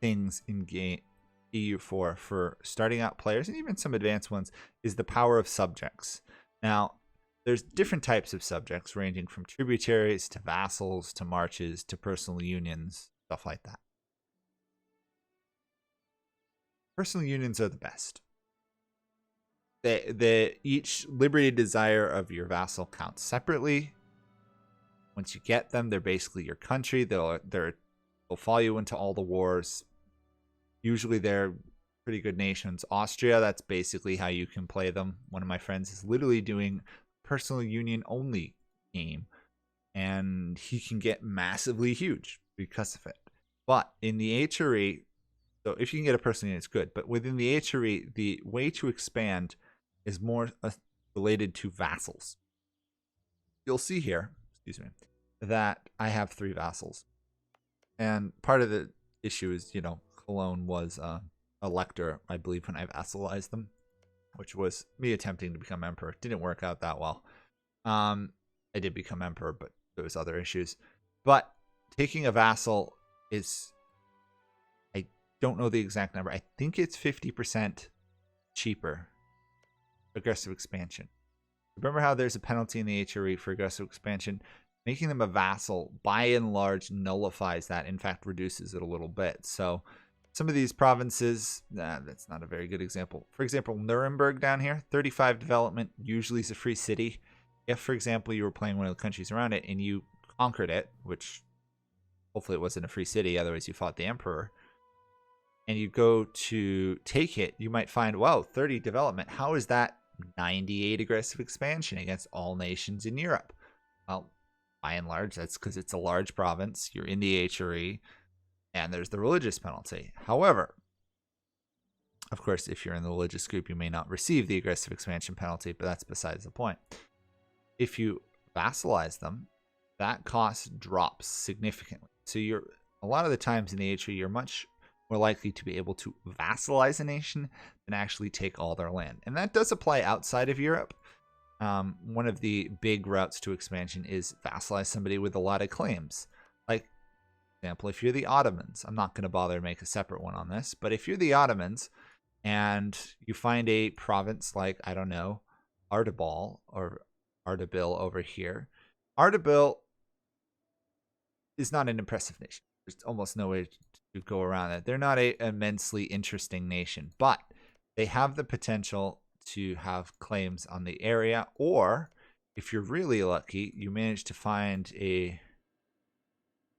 [SPEAKER 1] things in game EU4 for starting out players, and even some advanced ones, is the power of subjects. Now, there's different types of subjects, ranging from tributaries to vassals to marches to personal unions, stuff like that. Personal unions are the best. Each liberty desire of your vassal counts separately. Once you get them, they're basically your country. They'll follow you into all the wars. Usually they're pretty good nations. Austria, that's basically how you can play them. One of my friends is literally doing personal union only game, and he can get massively huge because of it. But in the HRE, so if you can get a personal union, it's good. But within the HRE, the way to expand is more related to vassals. You'll see here, that I have 3 vassals. And part of the issue is, Cologne was a elector, I believe, when I vassalized them, which was me attempting to become emperor. It didn't work out that well. I did become emperor, but there was other issues. But taking a vassal is, I don't know the exact number. I think it's 50% cheaper. Aggressive expansion. Remember how there's a penalty in the HRE for aggressive expansion? Making them a vassal, by and large, nullifies that. In fact, reduces it a little bit. So Some of these provinces, that's not a very good example. For example, Nuremberg down here, 35 development, usually is a free city. If, for example, you were playing one of the countries around it and you conquered it, which hopefully it wasn't a free city, otherwise you fought the emperor, and you go to take it, you might find, wow, 30 development. How is that 98 aggressive expansion against all nations in Europe? Well, by and large, that's because it's a large province. You're in the HRE, and there's the religious penalty. However, of course, if you're in the religious group, you may not receive the aggressive expansion penalty, but that's besides the point. If you vassalize them, that cost drops significantly. So a lot of the times in the HRE, you're much more likely to be able to vassalize a nation than actually take all their land. And that does apply outside of Europe. One of the big routes to expansion is vassalize somebody with a lot of claims. Like, for example, if you're the Ottomans, I'm not going to bother to make a separate one on this, but if you're the Ottomans and you find a province like, I don't know, Ardabil or Ardabil over here, Ardabil is not an impressive nation. There's almost no way to go around it. They're not an immensely interesting nation, but they have the potential to have claims on the area, or if you're really lucky, you manage to find a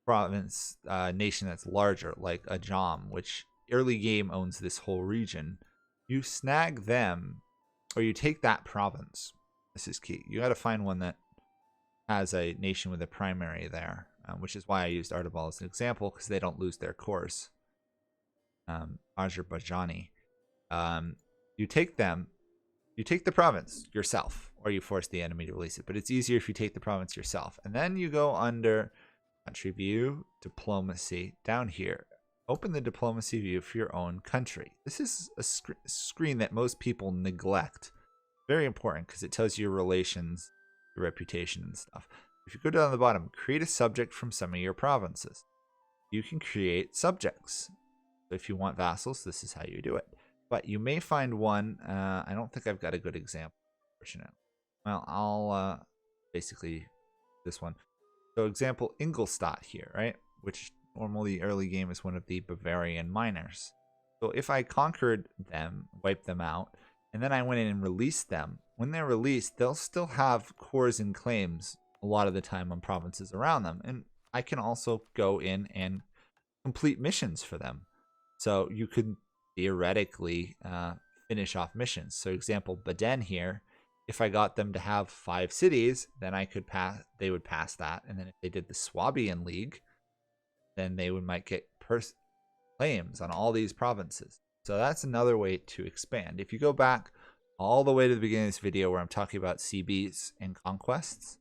[SPEAKER 1] province, nation that's larger, like Ajam, which early game owns this whole region. You snag them, or you take that province. This is key. You got to find one that has a nation with a primary there, which is why I used Ardabil as an example, because they don't lose their cores. Azerbaijani. You take them, you take the province yourself, or you force the enemy to release it. But it's easier if you take the province yourself. And then you go under country view, diplomacy, down here. Open the diplomacy view for your own country. This is a screen that most people neglect. Very important because it tells you your relations, your reputation and stuff. If you go down the bottom, create a subject from some of your provinces. You can create subjects. So if you want vassals, this is how you do it. But you may find one, I don't think I've got a good example, unfortunately. Well, I'll basically this one. So example, Ingolstadt here, right? Which normally early game is one of the Bavarian minors. So if I conquered them, wiped them out, and then I went in and released them, when they're released, they'll still have cores and claims a lot of the time on provinces around them. And I can also go in and complete missions for them. So you could theoretically finish off missions. So example, Baden here, if I got them to have 5 cities, then I could pass, they would pass that. And then if they did the Swabian League, then they might get claims on all these provinces. So that's another way to expand. If you go back all the way to the beginning of this video where I'm talking about CBs and conquests,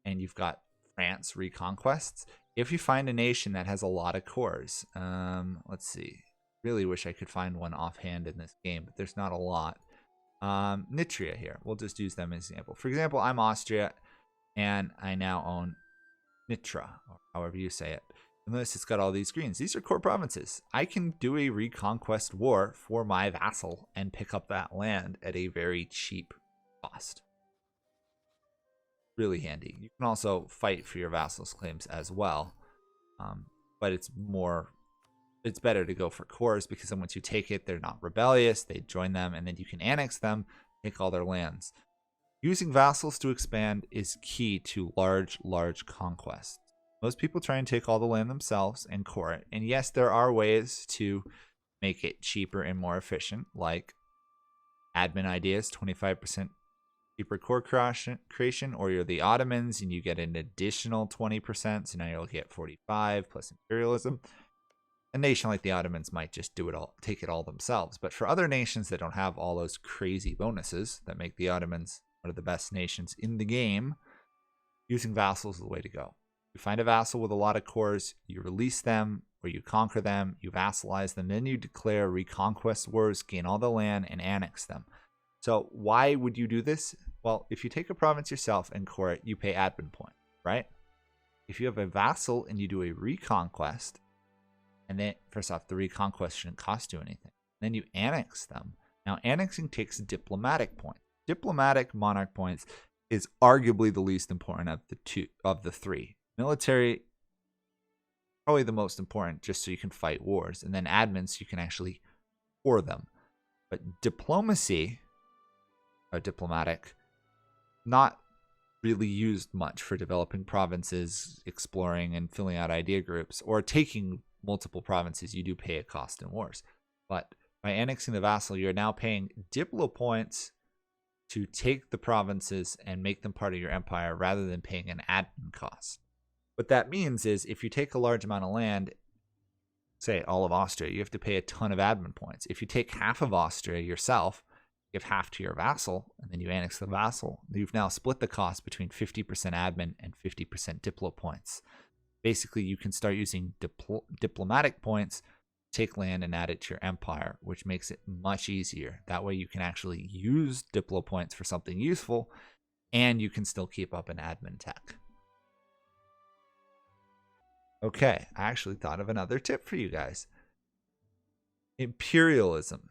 [SPEAKER 1] and you've got France reconquests, if you find a nation that has a lot of cores, let's see, really wish I could find one offhand in this game, but there's not a lot. Nitria here, we'll just use them as an example. For example, I'm Austria, and I now own Nitra, or however you say it. And notice it's got all these greens. These are core provinces. I can do a reconquest war for my vassal and pick up that land at a very cheap cost. Really handy. You can also fight for your vassal's claims as well, but it's better to go for cores, because then once you take it, they're not rebellious, they join them, and then you can annex them, take all their lands. Using vassals to expand is key to large conquests. Most people try and take all the land themselves and core it, and yes, there are ways to make it cheaper and more efficient, like admin ideas, 25% cheaper core creation, or you're the Ottomans and you get an additional 20%, so now you're looking at 45 plus imperialism. A nation like the Ottomans might just do it all, take it all themselves. But for other nations that don't have all those crazy bonuses that make the Ottomans one of the best nations in the game, using vassals is the way to go. You find a vassal with a lot of cores, you release them, or you conquer them, you vassalize them, then you declare reconquest wars, gain all the land, and annex them. So why would you do this? Well, if you take a province yourself and core it, you pay admin points, right? If you have a vassal and you do a reconquest, and then first off, the reconquest shouldn't cost you anything. Then you annex them. Now, annexing takes diplomatic points. Diplomatic monarch points is arguably the least important of the three. Military probably the most important, just so you can fight wars. And then admin, so you can actually war them. But diplomacy, or diplomatic, not really used much for developing provinces, exploring and filling out idea groups, or taking multiple provinces. You do pay a cost in wars. But by annexing the vassal, you're now paying diplo points to take the provinces and make them part of your empire rather than paying an admin cost. What that means is if you take a large amount of land, say all of Austria, you have to pay a ton of admin points. If you take half of Austria yourself, give half to your vassal, and then you annex the vassal, you've now split the cost between 50% admin and 50% diplo points. Basically, you can start using diplomatic points, take land and add it to your empire, which makes it much easier. That way you can actually use diplo points for something useful, and you can still keep up an admin tech. Okay, I actually thought of another tip for you guys. Imperialism.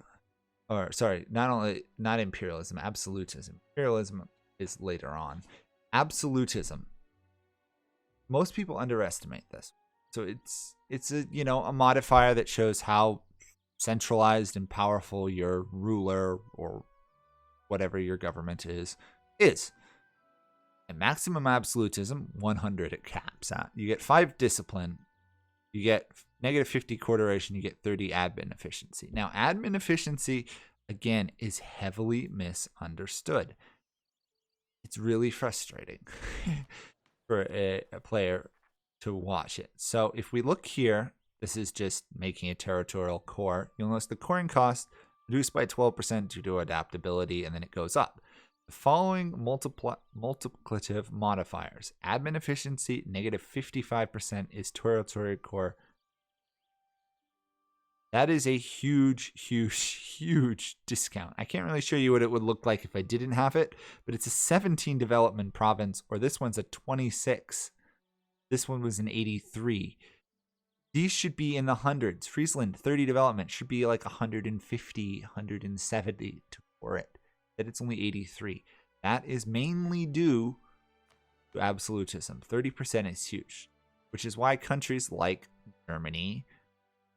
[SPEAKER 1] Or sorry, not imperialism, absolutism. Imperialism is later on. Absolutism. Most people underestimate this. So it's a, you know, a modifier that shows how centralized and powerful your ruler or whatever your government is. And maximum absolutism, 100 it caps at. You get 5 discipline, you get negative 50 core duration, you get 30 admin efficiency. Now, admin efficiency, again, is heavily misunderstood. It's really frustrating for a player to watch it. So if we look here, this is just making a territorial core. You'll notice the coring cost reduced by 12% due to adaptability, and then it goes up. The following multiplicative modifiers. Admin efficiency, negative 55% is territorial core. That is a huge, huge, huge discount. I can't really show you what it would look like if I didn't have it, but it's a 17 development province, or this one's a 26. This one was an 83. These should be in the hundreds. Friesland, 30 development, should be like 150, 170 to core it. That it's only 83. That is mainly due to absolutism. 30% is huge, which is why countries like Germany,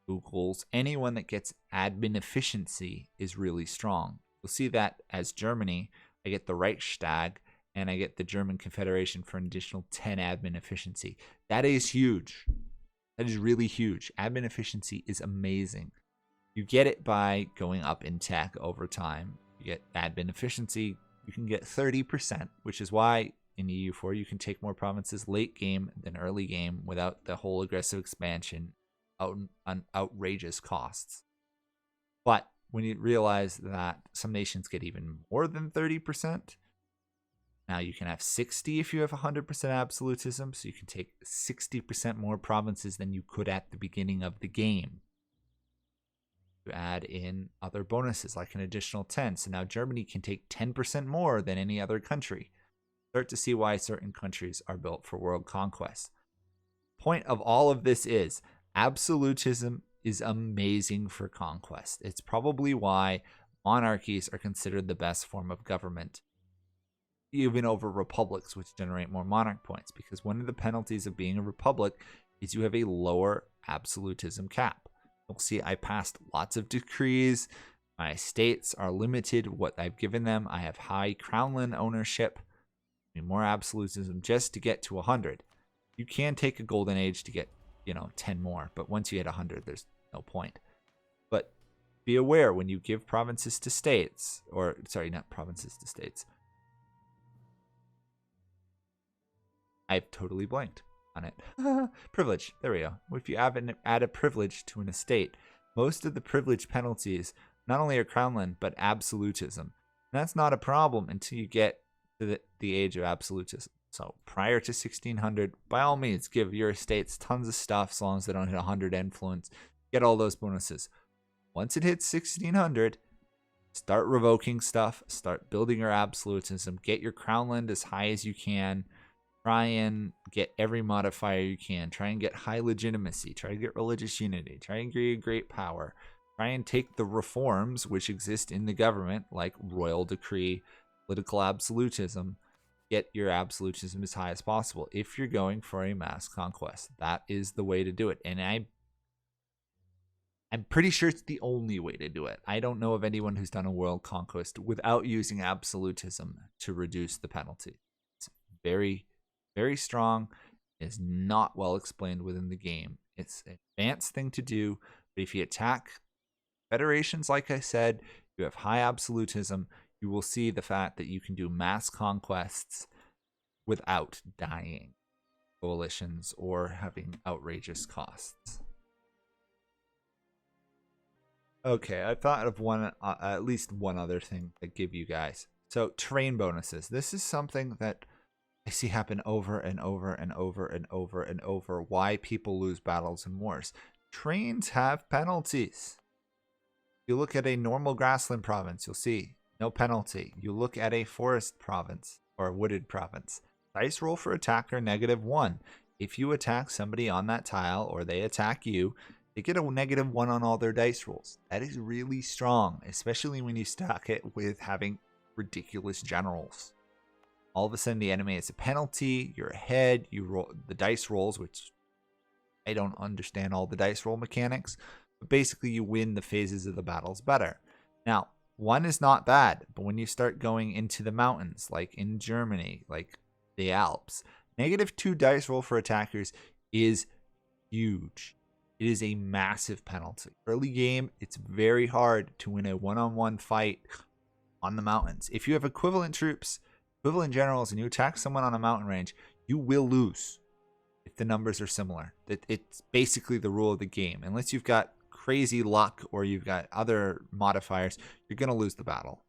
[SPEAKER 1] Google's, anyone that gets admin efficiency is really strong. You'll see that as Germany, I get the Reichstag and I get the German Confederation for an additional 10 admin efficiency. That is huge. That is really huge. Admin efficiency is amazing. You get it by going up in tech over time. You get admin efficiency. You can get 30%, which is why in EU4 you can take more provinces late game than early game without the whole aggressive expansion on outrageous costs. But when you realize that some nations get even more than 30%, now you can have 60 if you have 100% absolutism, so you can take 60% more provinces than you could at the beginning of the game. You add in other bonuses like an additional 10, so now Germany can take 10% more than any other country. Start to see why certain countries are built for world conquest. Point of all of this is absolutism is amazing for conquest. It's probably why monarchies are considered the best form of government, even over republics, which generate more monarch points, because one of the penalties of being a republic is you have a lower absolutism cap. You'll see I passed lots of decrees. My estates are limited what I've given them. I have high crownland ownership, more absolutism just to get to 100. You can take a golden age to get 10 more, but once you hit 100 there's no point. But be aware when you give provinces to states, or sorry, not provinces to states, I've totally blanked on it. Privilege, there we go. If you add a privilege to an estate, most of the privilege penalties not only are crownland but absolutism. And that's not a problem until you get to the age of absolutism. So prior to 1600, by all means, give your estates tons of stuff as long as they don't hit 100 influence. Get all those bonuses. Once it hits 1600, start revoking stuff. Start building your absolutism. Get your crownland as high as you can. Try and get every modifier you can. Try and get high legitimacy. Try to get religious unity. Try and get great power. Try and take the reforms which exist in the government, like royal decree, political absolutism, get your absolutism as high as possible. If you're going for a mass conquest, that is the way to do it. And I'm pretty sure it's the only way to do it. I don't know of anyone who's done a world conquest without using absolutism to reduce the penalty. It's very, very strong. It's not well explained within the game. It's an advanced thing to do, but if you attack federations, like I said, you have high absolutism, you will see the fact that you can do mass conquests without dying coalitions or having outrageous costs. Okay, I thought of one, at least one other thing to give you guys. So terrain bonuses. This is something that I see happen over and over and over and over and over. Why people lose battles and wars. Terrains have penalties. You look at a normal grassland province, you'll see no penalty. You look at a forest province or wooded province. Dice roll for attacker -1. If you attack somebody on that tile or they attack you, they get a -1 on all their dice rolls. That is really strong, especially when you stack it with having ridiculous generals. All of a sudden, the enemy has a penalty. You're ahead. You roll the dice rolls, which I don't understand all the dice roll mechanics, but basically you win the phases of the battles better. Now, 1 is not bad, but when you start going into the mountains, like in Germany, like the Alps, -2 dice roll for attackers is huge. It is a massive penalty. Early game, it's very hard to win a one-on-one fight on the mountains. If you have equivalent troops, equivalent generals, and you attack someone on a mountain range, you will lose if the numbers are similar. It's basically the rule of the game. Unless you've got crazy luck or you've got other modifiers, you're going to lose the battle.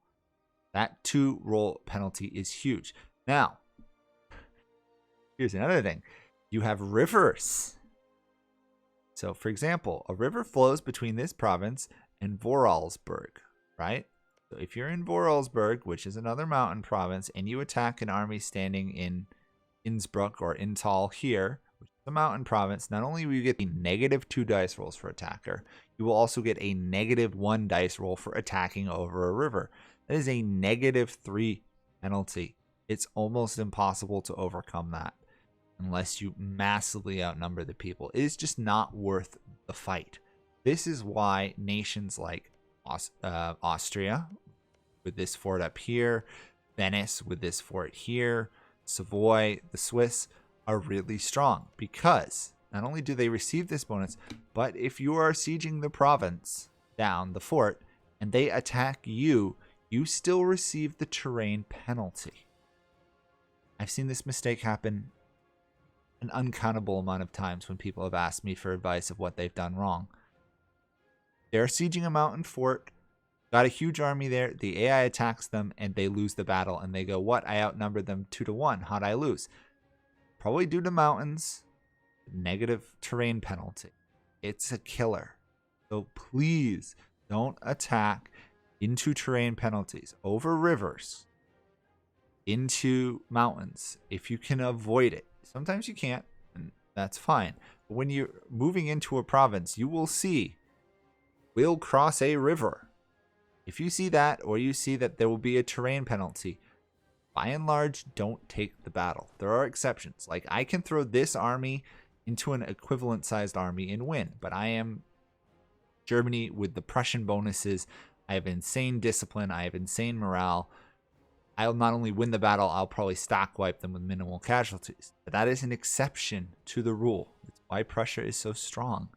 [SPEAKER 1] That 2 roll penalty is huge. Now, here's another thing. You have rivers. So, for example, a river flows between this province and Vorarlberg, right? So if you're in Vorarlberg, which is another mountain province, and you attack an army standing in Innsbruck or Inntal here, which is a mountain province, not only will you get the -2 dice rolls for attacker, you will also get a -1 dice roll for attacking over a river. That is a -3 penalty. It's almost impossible to overcome that unless you massively outnumber the people. It is just not worth the fight. This is why nations like Austria with this fort up here, Venice with this fort here, Savoy, the Swiss are really strong, because not only do they receive this bonus, but if you are sieging the province down the fort and they attack you, you still receive the terrain penalty. I've seen this mistake happen an uncountable amount of times when people have asked me for advice of what they've done wrong. They're sieging a mountain fort, got a huge army there, the AI attacks them, and they lose the battle, and they go, what? I outnumbered them 2-1. How'd I lose? Probably due to mountains, negative terrain penalty. It's a killer. So please don't attack into terrain penalties, over rivers, into mountains, if you can avoid it. Sometimes you can't, and that's fine. But when you're moving into a province, you will see, we'll cross a river. If you see that, or you see that there will be a terrain penalty, by and large, don't take the battle. There are exceptions. Like, I can throw this army into an equivalent sized army and win, but I am Germany with the Prussian bonuses. I have insane discipline. I have insane morale. I'll not only win the battle, I'll probably stock wipe them with minimal casualties. But that is an exception to the rule. It's why Prussia is so strong.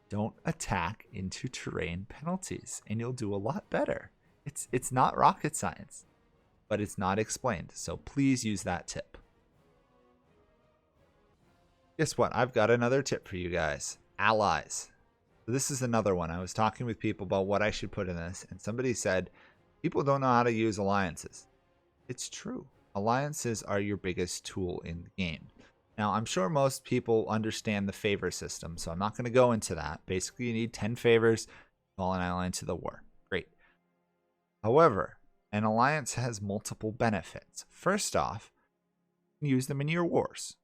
[SPEAKER 1] Don't attack into terrain penalties, and you'll do a lot better. It's not rocket science, but it's not explained. So please use that tip. Guess what? I've got another tip for you guys. Allies. So this is another one. I was talking with people about what I should put in this, and somebody said, people don't know how to use alliances. It's true. Alliances are your biggest tool in the game. Now, I'm sure most people understand the favor system, so I'm not going to go into that. Basically, you need 10 favors to call an ally into the war. Great. However, an alliance has multiple benefits. First off, you can use them in your wars.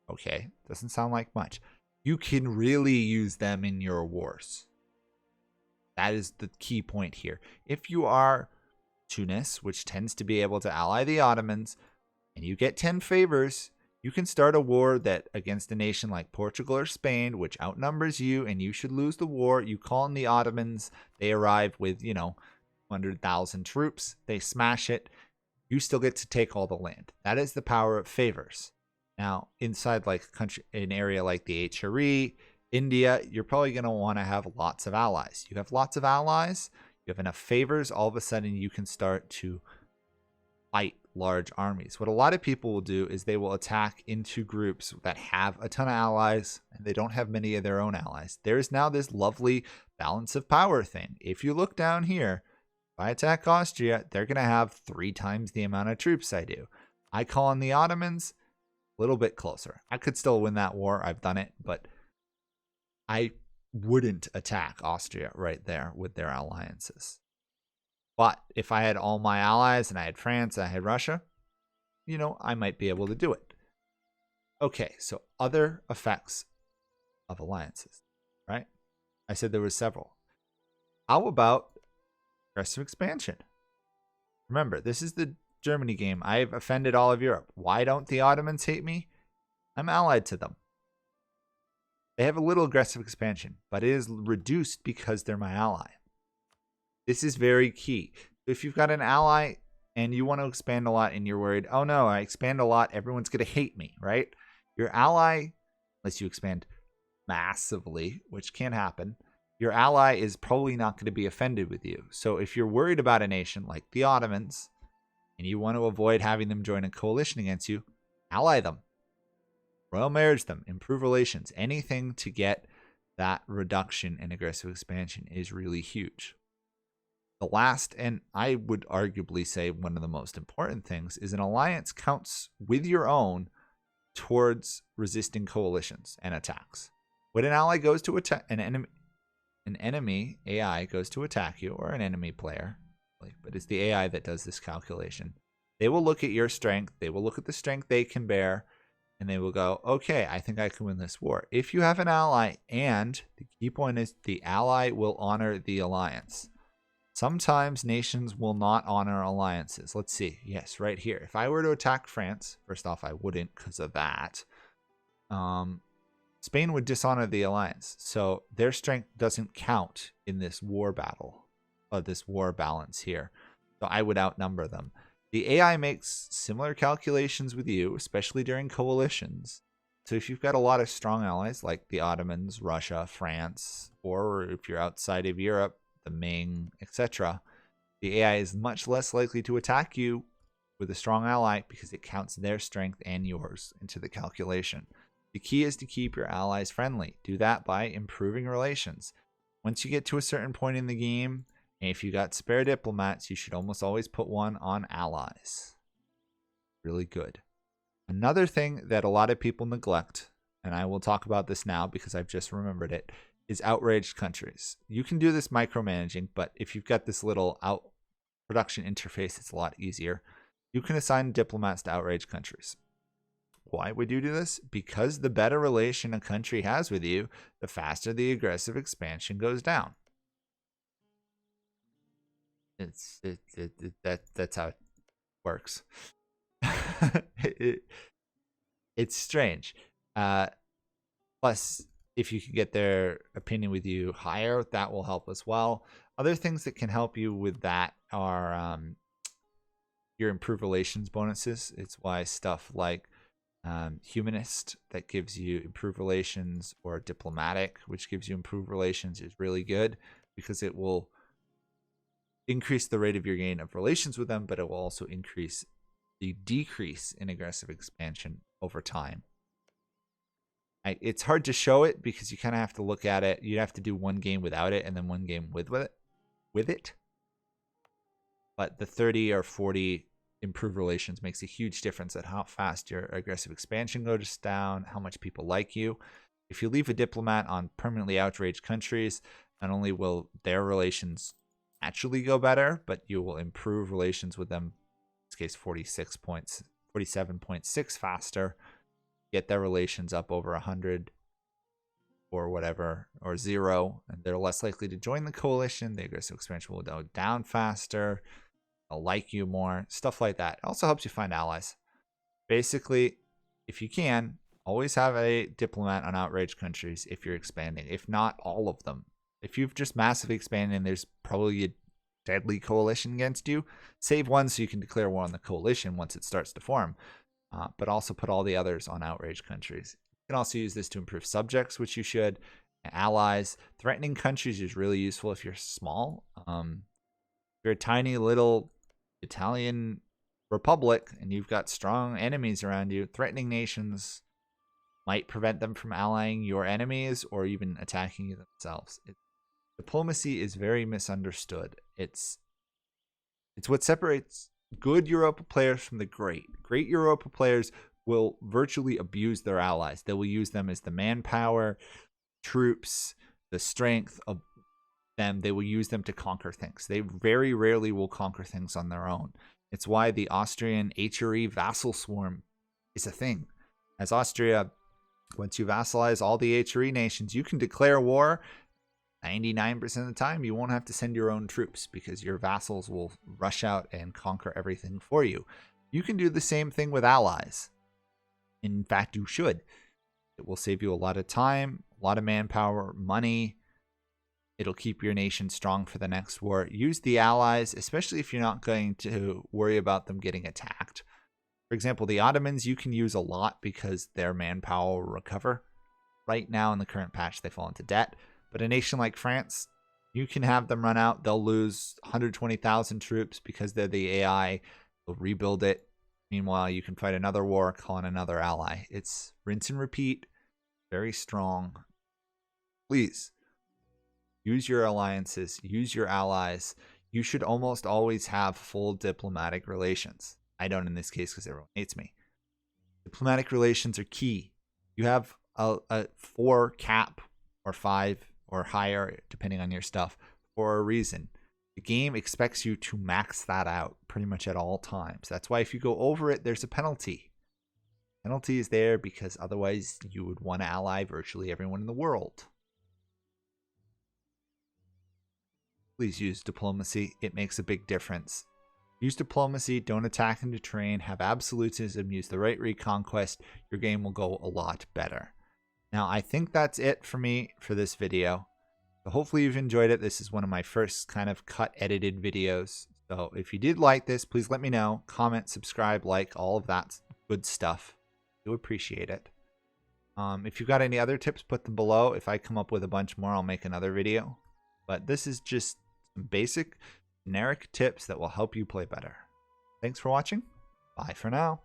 [SPEAKER 1] Okay, doesn't sound like much. You can really use them in your wars. That is the key point here. If you are Tunis, which tends to be able to ally the Ottomans, and you get 10 favors, you can start a war that against a nation like Portugal or Spain, which outnumbers you, and you should lose the war. You call in the Ottomans. They arrive with, 100,000 troops. They smash it. You still get to take all the land. That is the power of favors. Now, inside like a country, an area like the HRE, India, you're probably going to want to have lots of allies. You have lots of allies. You have enough favors. All of a sudden, you can start to fight large armies. What a lot of people will do is they will attack into groups that have a ton of allies and they don't have many of their own allies. There's now this lovely balance of power thing. If you look down here, if I attack Austria, they're going to have 3 times the amount of troops I do. I call on the Ottomans, a little bit closer. I could still win that war. I've done it, but I wouldn't attack Austria right there with their alliances. But if I had all my allies and I had France and I had Russia, I might be able to do it. Okay, so other effects of alliances, right? I said there were several. How about aggressive expansion? Remember, this is the Germany game. I've offended all of Europe. Why don't the Ottomans hate me? I'm allied to them. They have a little aggressive expansion, but it is reduced because they're my ally. This is very key. If you've got an ally and you want to expand a lot and you're worried, oh no, I expand a lot, everyone's going to hate me, right? Your ally, unless you expand massively, which can happen, your ally is probably not going to be offended with you. So if you're worried about a nation like the Ottomans and you want to avoid having them join a coalition against you, ally them. Royal marriage them, improve relations. Anything to get that reduction in aggressive expansion is really huge. The last, and I would arguably say one of the most important things, is an alliance counts with your own towards resisting coalitions and attacks. When an ally goes to attack an enemy AI goes to attack you, or an enemy player, but it's the AI that does this calculation. They will look at your strength. They will look at the strength they can bear, and they will go, okay, I think I can win this war. If you have an ally, and the key point is the ally will honor the alliance. Sometimes nations will not honor alliances. Let's see. Yes, right here. If I were to attack France, first off, I wouldn't because of that. Spain would dishonor the alliance. So their strength doesn't count in this war battle, or this war balance here. So I would outnumber them. The AI makes similar calculations with you, especially during coalitions. So if you've got a lot of strong allies like the Ottomans, Russia, France, or if you're outside of Europe, the Ming, etc., the AI is much less likely to attack you with a strong ally because it counts their strength and yours into the calculation. The key is to keep your allies friendly. Do that by improving relations. Once you get to a certain point in the game, and if you got spare diplomats, you should almost always put one on allies. Really good. Another thing that a lot of people neglect, and I will talk about this now because I've just remembered it, is outraged countries. You can do this micromanaging, but if you've got this little production interface, it's a lot easier. You can assign diplomats to outraged countries. Why would you do this? Because the better relation a country has with you, the faster the aggressive expansion goes down. That's how it works. It's strange. Plus, if you can get their opinion with you higher, that will help as well. Other things that can help you with that are your improved relations bonuses. It's why stuff like humanist, that gives you improved relations, or diplomatic, which gives you improved relations, is really good because it will increase the rate of your gain of relations with them, but it will also increase the decrease in aggressive expansion over time. It's hard to show it because you kind of have to look at it. You have to do one game without it and then one game with it. But the 30 or 40 improved relations makes a huge difference at how fast your aggressive expansion goes down, how much people like you. If you leave a diplomat on permanently outraged countries, not only will their relations actually go better, but you will improve relations with them, in this case 47.6 faster, get their relations up over 100 or whatever, or 0, and they're less likely to join the coalition. The aggressive expansion will go down faster. They'll like you more, stuff like that. It also helps you find allies. Basically, if you can, always have a diplomat on outrage countries if you're expanding. If not, all of them. If you've just massively expanded and there's probably a deadly coalition against you, save one so you can declare war on the coalition once it starts to form. But also put all the others on outrage countries. You can also use this to improve subjects, which you should. Allies. Threatening countries is really useful if you're small. If you're a tiny little Italian republic and you've got strong enemies around you, threatening nations might prevent them from allying your enemies or even attacking you themselves. Diplomacy is very misunderstood. It's what separates good Europa players from the great. Great Europa players will virtually abuse their allies. They will use them as the manpower, troops, the strength of them. They will use them to conquer things. They very rarely will conquer things on their own. It's why the Austrian HRE vassal swarm is a thing. As Austria, once you vassalize all the HRE nations, you can declare war. 99% of the time, you won't have to send your own troops because your vassals will rush out and conquer everything for you. You can do the same thing with allies. In fact, you should. It will save you a lot of time, a lot of manpower, money. It'll keep your nation strong for the next war. Use the allies, especially if you're not going to worry about them getting attacked. For example, the Ottomans you can use a lot because their manpower will recover. Right now in the current patch, they fall into debt. But a nation like France, you can have them run out. They'll lose 120,000 troops because they're the AI. They'll rebuild it. Meanwhile, you can fight another war, call in another ally. It's rinse and repeat. Very strong. Please, use your alliances. Use your allies. You should almost always have full diplomatic relations. I don't in this case because everyone hates me. Diplomatic relations are key. You have a 4 cap or 5 or higher, depending on your stuff, for a reason. The game expects you to max that out pretty much at all times. That's why if you go over it, there's a penalty. Penalty is there because otherwise you would want to ally virtually everyone in the world. Please use diplomacy. It makes a big difference. Use diplomacy, don't attack into terrain, have absolutism, use the right reconquest. Your game will go a lot better. Now, I think that's it for me for this video. So hopefully you've enjoyed it. This is one of my first kind of cut edited videos. So if you did like this, please let me know. Comment, subscribe, like, all of that good stuff. I do appreciate it. If you've got any other tips, put them below. If I come up with a bunch more, I'll make another video. But this is just some basic, generic tips that will help you play better. Thanks for watching. Bye for now.